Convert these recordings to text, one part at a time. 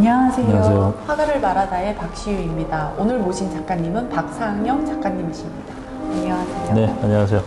안녕하세요. 안녕하세요. 화가를 말하다의 박시유입니다. 오늘 모신 작가님은 박상영 작가님이십니다. 안녕하세요. 네, 안녕하세요.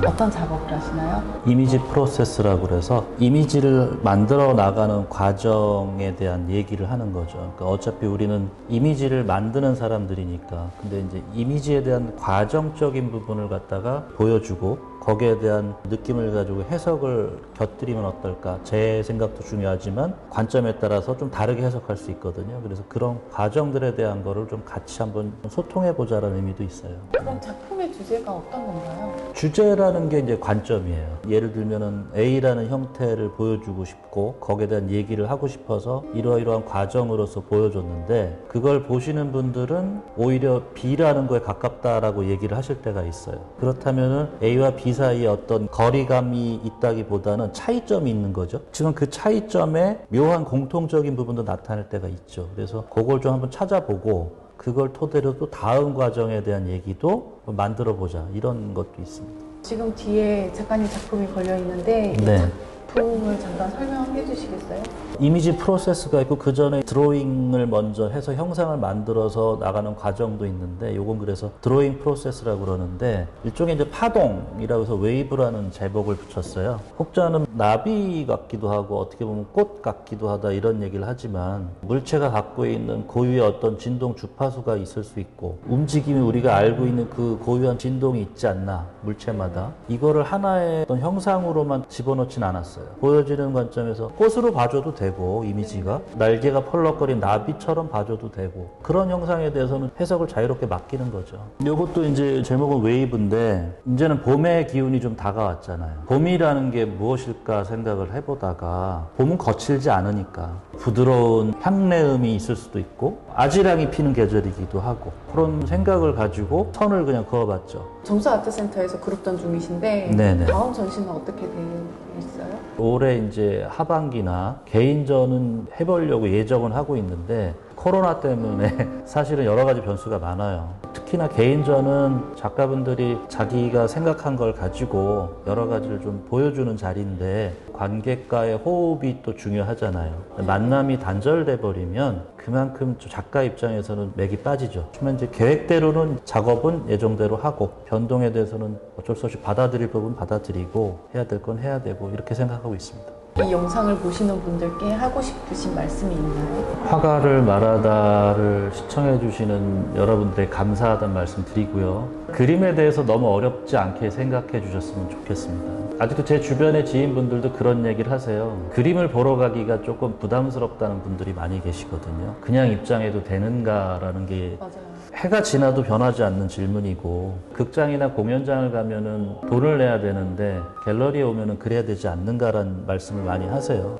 어떤 작업을 하시나요? 이미지 프로세스라고 그래서 이미지를 만들어 나가는 과정에 대한 얘기를 하는 거죠. 그러니까 어차피 우리는 이미지를 만드는 사람들이니까. 근데 이제 이미지에 대한 과정적인 부분을 갖다가 보여주고 거기에 대한 느낌을 가지고 해석을 곁들이면 어떨까. 제 생각도 중요하지만 관점에 따라서 좀 다르게 해석할 수 있거든요. 그래서 그런 과정들에 대한 거를 좀 같이 한번 소통해 보자라는 의미도 있어요. 그럼 작품의 주제가 어떤 건가요? 주제라는 게 이제 관점이에요. 예를 들면은 A라는 형태를 보여주고 싶고 거기에 대한 얘기를 하고 싶어서 이러이러한 과정으로서 보여줬는데 그걸 보시는 분들은 오히려 B라는 거에 가깝다라고 얘기를 하실 때가 있어요. 그렇다면은 A와 B 사이에 어떤 거리감이 있다기보다는 차이점이 있는 거죠. 지금 그 차이점에 묘한 공통적인 부분도 나타날 때가 있죠. 그래서 그걸 좀 한번 찾아보고 그걸 토대로 또 다음 과정에 대한 얘기도 만들어 보자 이런 것도 있습니다. 지금 뒤에 작가님 작품이 걸려 있는데 네. 작품을 잠깐 설명해 주시겠어요? 이미지 프로세스가 있고 그 전에 드로잉을 먼저 해서 형상을 만들어서 나가는 과정도 있는데 요건 그래서 드로잉 프로세스라고 그러는데 일종의 이제 파동이라고 해서 웨이브라는 제목을 붙였어요. 혹자는 나비 같기도 하고 어떻게 보면 꽃 같기도 하다 이런 얘기를 하지만 물체가 갖고 있는 고유의 어떤 진동 주파수가 있을 수 있고 움직임이 우리가 알고 있는 그 고유한 진동이 있지 않나 물체마다 이거를 하나의 어떤 형상으로만 집어넣진 않았어요. 보여지는 관점에서 꽃으로 봐줘도 되고 이미지가 날개가 펄럭거린 나비처럼 봐줘도 되고 그런 형상에 대해서는 해석을 자유롭게 맡기는 거죠. 이것도 이제 제목은 웨이브인데 이제는 봄의 기운이 좀 다가왔잖아요. 봄이라는 게 무엇일까 생각을 해보다가 봄은 거칠지 않으니까 부드러운 향내음이 있을 수도 있고 아지랑이 피는 계절이기도 하고 그런 생각을 가지고 선을 그냥 그어봤죠. 정수아트센터에서 그룹전 중이신데 네네. 다음 전시는 어떻게 되어 있어요? 올해 이제 하반기나 개인전은 해보려고 예정은 하고 있는데 코로나 때문에 사실은 여러 가지 변수가 많아요. 특히나 개인전은 작가분들이 자기가 생각한 걸 가지고 여러 가지를 좀 보여주는 자리인데 관객과의 호흡이 또 중요하잖아요. 만남이 단절돼 버리면 그만큼 작가 입장에서는 맥이 빠지죠. 그러면 이제 계획대로는 작업은 예정대로 하고 변동에 대해서는 어쩔 수 없이 받아들일 부분 받아들이고 해야 될 건 해야 되고 이렇게 생각하고 있습니다. 이 영상을 보시는 분들께 하고 싶으신 말씀이 있나요? 화가를 말하다를 시청해 주시는 여러분들에 감사하다는 말씀 드리고요. 그림에 대해서 너무 어렵지 않게 생각해 주셨으면 좋겠습니다. 아직도 제 주변의 지인분들도 그런 얘기를 하세요. 그림을 보러 가기가 조금 부담스럽다는 분들이 많이 계시거든요. 그냥 입장해도 되는가라는 게 맞아요. 해가 지나도 변하지 않는 질문이고 극장이나 공연장을 가면은 돈을 내야 되는데 갤러리에 오면은 그래야 되지 않는가라는 말씀을 많이 하세요.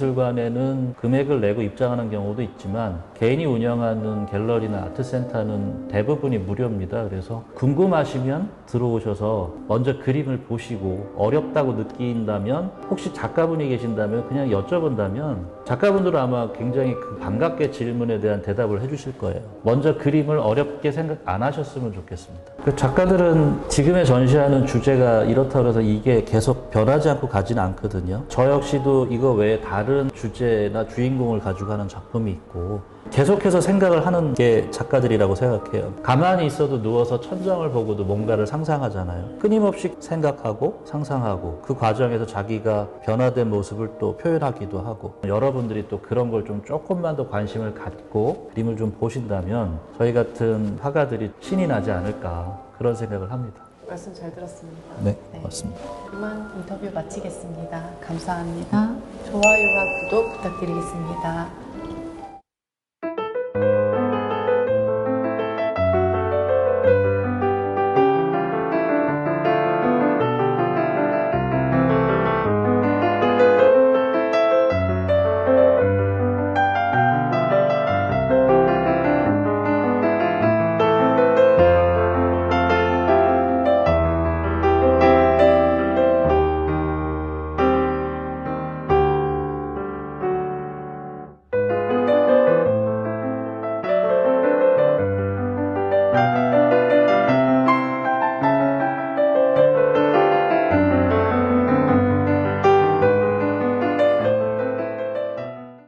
국공립미술관에는 금액을 내고 입장하는 경우도 있지만 개인이 운영하는 갤러리나 아트센터는 대부분이 무료입니다. 그래서 궁금하시면 들어오셔서 먼저 그림을 보시고 어렵다고 느낀다면 혹시 작가분이 계신다면 그냥 여쭤본다면 작가분들은 아마 굉장히 그 반갑게 질문에 대한 대답을 해주실 거예요. 먼저 그림을 어렵게 생각 안 하셨으면 좋겠습니다. 그 작가들은 지금의 전시하는 주제가 이렇다고 해서 이게 계속 변하지 않고 가지는 않거든요. 저 역시도 이거 외에 다른 주제나 주인공을 가지고 하는 작품이 있고 계속해서 생각을 하는 게 작가들이라고 생각해요. 가만히 있어도 누워서 천장을 보고도 뭔가를 상상하잖아요. 끊임없이 생각하고 상상하고 그 과정에서 자기가 변화된 모습을 또 표현하기도 하고 여러분들이 또 그런 걸 좀 조금만 더 관심을 갖고 그림을 좀 보신다면 저희 같은 화가들이 신이 나지 않을까 그런 생각을 합니다. 말씀 잘 들었습니다. 네, 맞습니다. 그만 인터뷰 마치겠습니다. 감사합니다. 좋아요와 구독 부탁드리겠습니다.